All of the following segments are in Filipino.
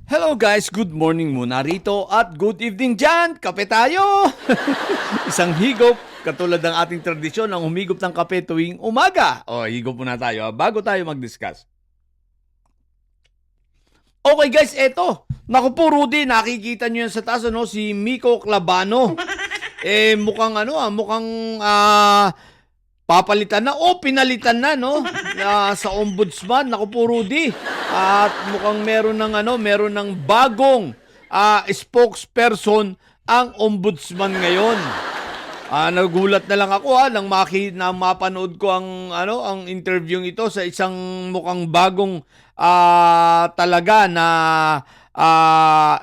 Hello guys, good morning muna rito at good evening dyan. Kape tayo! Isang higop, katulad ng ating tradisyon ang humigop ng kape tuwing umaga. O, higop muna tayo bago tayo mag-discuss. Okay guys, eto. Naku po Rudy, nakikita nyo yan sa taas, ano? Si Miko Clabano. Mukhang papalitan na o pinalitan na, no? Sa ombudsman. Naku po Rudy. At mukhang meron ng bagong spokesperson ang ombudsman ngayon. Nagulat na lang ako nang mapanood ko ang interview ito sa isang mukhang bagong talaga na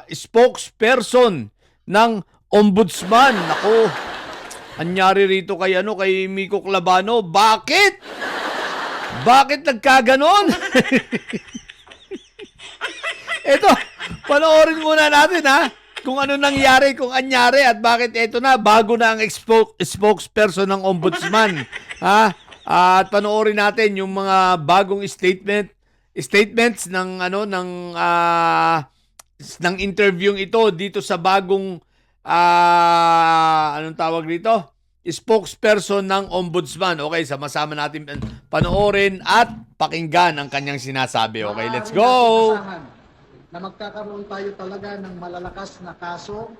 spokesperson ng ombudsman. Nako, anyari rito kay Miko Clabano. Bakit? Bakit nagkaganon? Ito, panoorin muna natin kung ano nangyari, kung anyari at bakit ito na, bago na ang spokesperson ng ombudsman. At panoorin natin yung mga bagong statements ng ng interview ito dito sa bagong anong tawag dito? Spokesperson ng ombudsman. Okay, sama-sama natin panoorin at pakinggan ang kanyang sinasabi. Okay, let's go! Na magkakaroon tayo talaga ng malalakas na kaso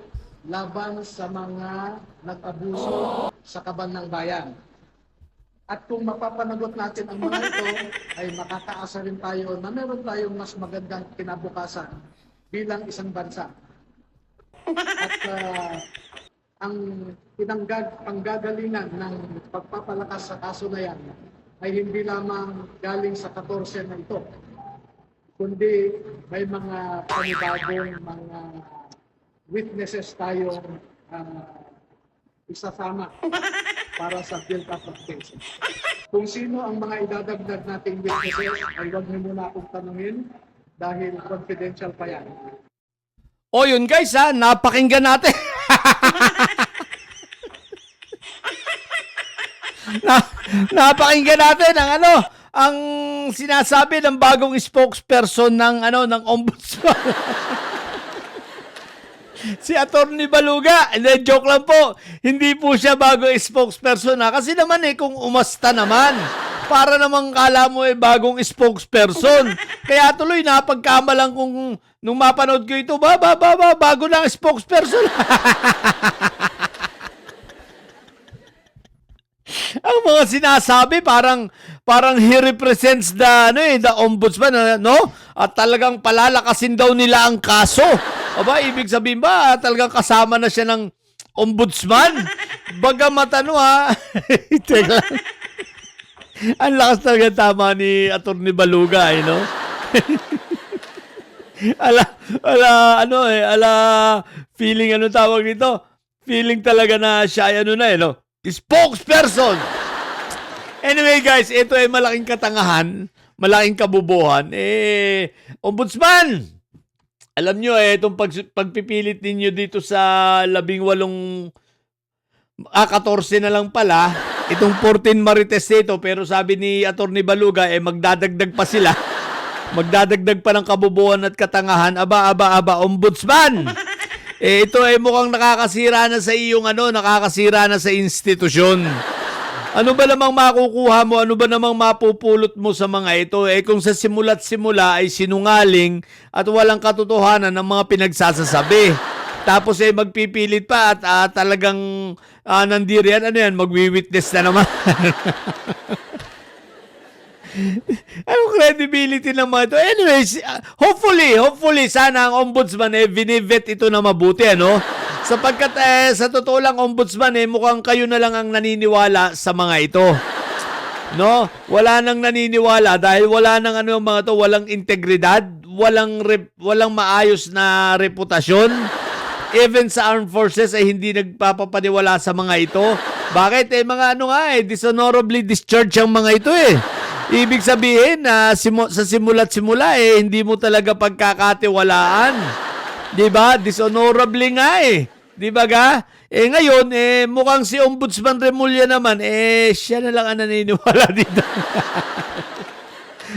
laban sa mga nag-abuso sa kaban ng bayan. At kung mapapanagot natin ang mga ito, ay makakaasa rin tayo na meron tayong mas magandang kinabukasan bilang isang bansa. At ang panggagalingan ng pagpapalakas sa kaso na yan ay hindi lamang galing sa 14 na ito, kundi may mga panibagong mga witnesses tayo isasama para sa build-up of cases. Kung sino ang mga idadagdag nating witnesses ay huwag niyo muna akong tanungin dahil confidential pa yan. O yun guys napakinggan natin. Napakinggan natin ang sinasabi ng bagong spokesperson ng ombudsman. Si Atty. Baluga. Joke lang po. Hindi po siya bagong spokesperson kasi naman kung umasta naman, para namang kala mo bagong spokesperson. Kaya tuloy napagkamalang kung nung mapanood ko ito, bago na ang spokesperson. Ang mga sinasabi parang he represents the ombudsman, no? At talagang palalakasin daw nila ang kaso. Ibig sabihin ba talagang kasama na siya ng ombudsman? Bagamat Teka lang. Ang lakas talaga tama ni Atty. Baluga, no? Feeling tawag ito? Feeling talaga na siya ay no? Spokesperson. Anyway guys, ito ay malaking katangahan, malaking kabubuhan. Ombudsman, alam nyo itong pagpipilit ninyo dito sa 14 na lang pala, itong 14 marites dito, pero sabi ni Atty. Baluga, magdadagdag pa sila. Magdadagdag pa ng kabubuhan at katangahan. Aba, ombudsman. Ito ay mukhang nakakasira na sa iyong nakakasira na sa institusyon. Ano ba namang makukuha mo? Ano ba namang mapupulot mo sa mga ito? Kung sa simula't simula ay sinungaling at walang katotohanan ng mga pinagsasasabi. Tapos magpipilit pa at talagang nandiriyan, magwi-witness na naman. Anong credibility ng mga ito? Anyways, hopefully, sana ang ombudsman binivet ito na mabuti, Sapagkat sa totoo lang, ombudsman, mukhang kayo na lang ang naniniwala sa mga ito. No? Wala nang naniniwala dahil wala nang mga to, walang integridad, walang maayos na reputasyon. Even sa armed forces ay hindi nagpapapaniwala sa mga ito. Bakit? Dishonorably discharged ang mga ito Ibig sabihin na sa simula't simula hindi mo talaga pagkakatiwalaan. 'Di ba? Dishonorably nga 'Di ba ga? Ngayon mukhang si Ombudsman Remulla naman siya na lang ang naniniwala dito.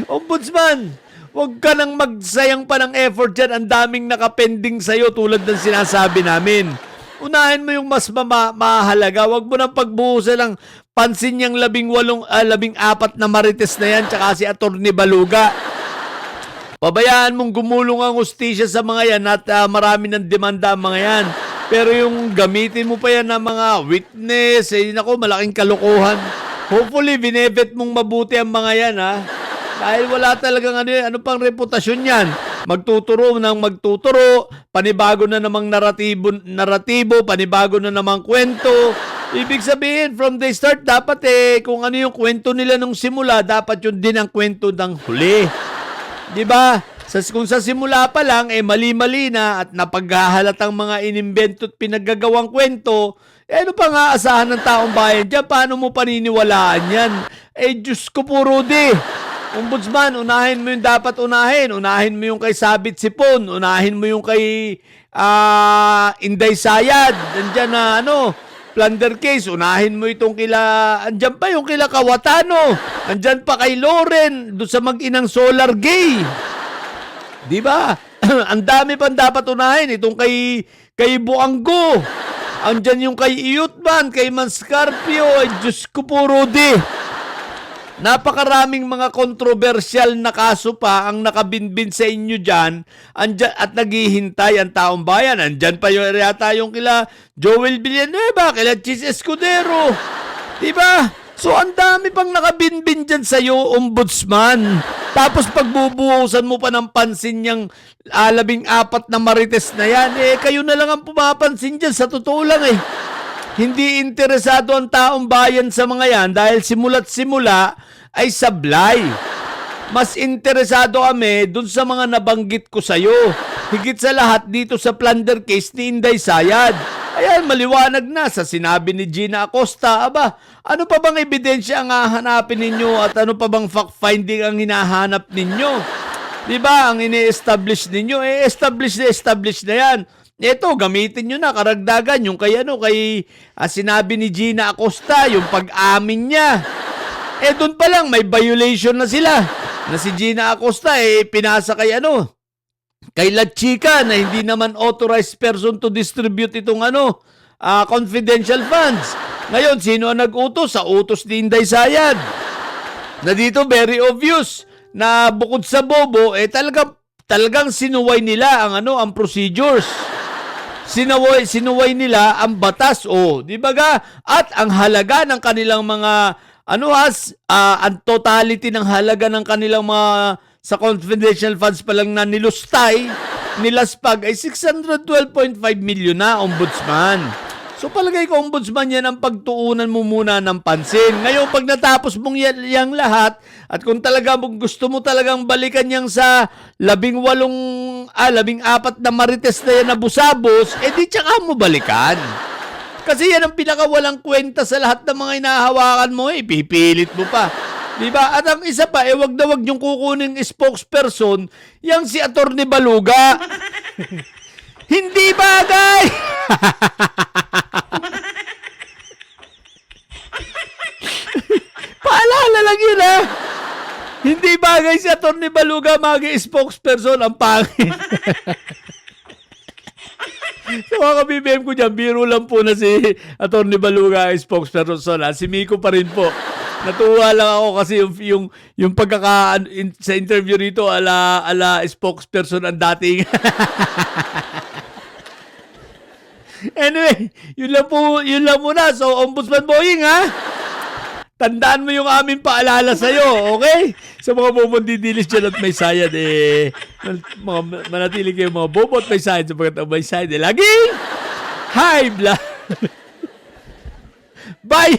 Ombudsman, Huwag ka nang magsayang pa ng effort dyan. Ang daming nakapending sa'yo tulad ng sinasabi namin. Unahin mo yung mas mahalaga. Huwag mo nang pagbuhusan ng pansin niyang 14 na marites na yan tsaka si Atty. Baluga. Pabayaan mong gumulong ang hustisya sa mga yan at marami ng demanda ang mga yan. Pero yung gamitin mo pa yan ng mga witness, nako, malaking kalokohan. Hopefully, binevet mong mabuti ang mga yan, ha? Dahil wala talagang ano pang reputasyon yan. Magtuturo, panibago na namang naratibo, panibago na namang kwento. Ibig sabihin, from the start, dapat kung ano yung kwento nila nung simula, dapat yun din ang kwento ng huli. Diba? Kung sa simula pa lang, mali-mali na at napaghahalatang mga inimbento at pinaggagawang kwento, ano pa nga asahan ng taong bayan dyan? Paano mo paniniwalaan yan? Diyos ko po, Rudy. Ombudsman, unahin mo yung dapat unahin. Unahin mo yung kay Sabit Sipon. Unahin mo yung kay Inday Sayad. Nandyan na plunder case. Unahin mo itong andyan pa yung kila Kawatano. Andyan pa kay Loren. Doon sa mag-inang Solar Gay. Diba? Ang dami pang dapat unahin. Itong kay Buanggo. Andyan yung kay Iyutman, kay Manscarpio. Ay, Diyos ko po, Rudy. Napakaraming mga kontrobersyal na kaso pa ang nakabinbin sa inyo dyan at naghihintay ang taong bayan. Andyan pa yung kila Joel Villanueva, kila Chis Escudero. Diba? So, ang dami pang nakabinbin dyan sa'yo, Ombudsman. Tapos pagbubuhusan mo pa ng pansin niyang 14 na marites na yan, kayo na lang ang pumapansin dyan. Sa totoo lang Hindi interesado ang taong bayan sa mga yan dahil simula't simula ay sablay. Mas interesado kami dun sa mga nabanggit ko sa'yo. Higit sa lahat dito sa plunder case ni Inday Sayad. Ayan, maliwanag na sa sinabi ni Gina Acosta. Aba, ano pa bang ebidensya ang hahanapin ninyo at ano pa bang fact-finding ang hinahanap ninyo? Diba, ang ini-establish ninyo, establish na yan. Ito, gamitin nyo na, karagdagan, yung kay sinabi ni Gina Acosta, yung pag-amin niya. Doon pa lang, may violation na sila. Na si Gina Acosta, pinasa kay La Chica na hindi naman authorized person to distribute itong confidential funds. Ngayon, sino ang nag-utos? Sa utos ni Inday Sayad. Na dito, very obvious, na bukod sa bobo, talagang sinuway nila ang procedures. Sinuway nila ang batas, di ba ga? At ang halaga ng kanilang mga ang totality ng halaga ng kanilang mga sa confidential funds pa lang na nilaspag ay 612.5 million na, Ombudsman. So palagay ko, Ombudsman, yan ang pagtuunan mo muna ng pansin. Ngayon, pag natapos mong yang lahat, at kung talaga gusto mo talagang balikan yang sa 14 na marites na yan na busabos, di tsaka mo balikan. Kasi yan ang pinakawalang kwenta sa lahat ng mga inahawakan mo, pipilit mo pa. Diba? At ang isa pa, wag na wag yung kukunin spokesperson, yang si Atty. Baluga. Hindi bagay! Paalala lang yun, Hindi bagay si Atty. Baluga spokesperson, ang pangit. So mga kabibim ko dyan, biro lang po na si Atty. Baluga spokesperson. Si Miko pa rin po. Natuwa lang ako kasi yung sa interview rito ala spokesperson ang dating. Anyway, yun lang muna. So, Ombudsman Boying, tandaan mo yung aming paalala sa'yo, okay? Sa mga bobot didilis dyan at may sayad, manatili kayo mga bobot may sayad sapagkat ang may sayad, laging high blood. Bye!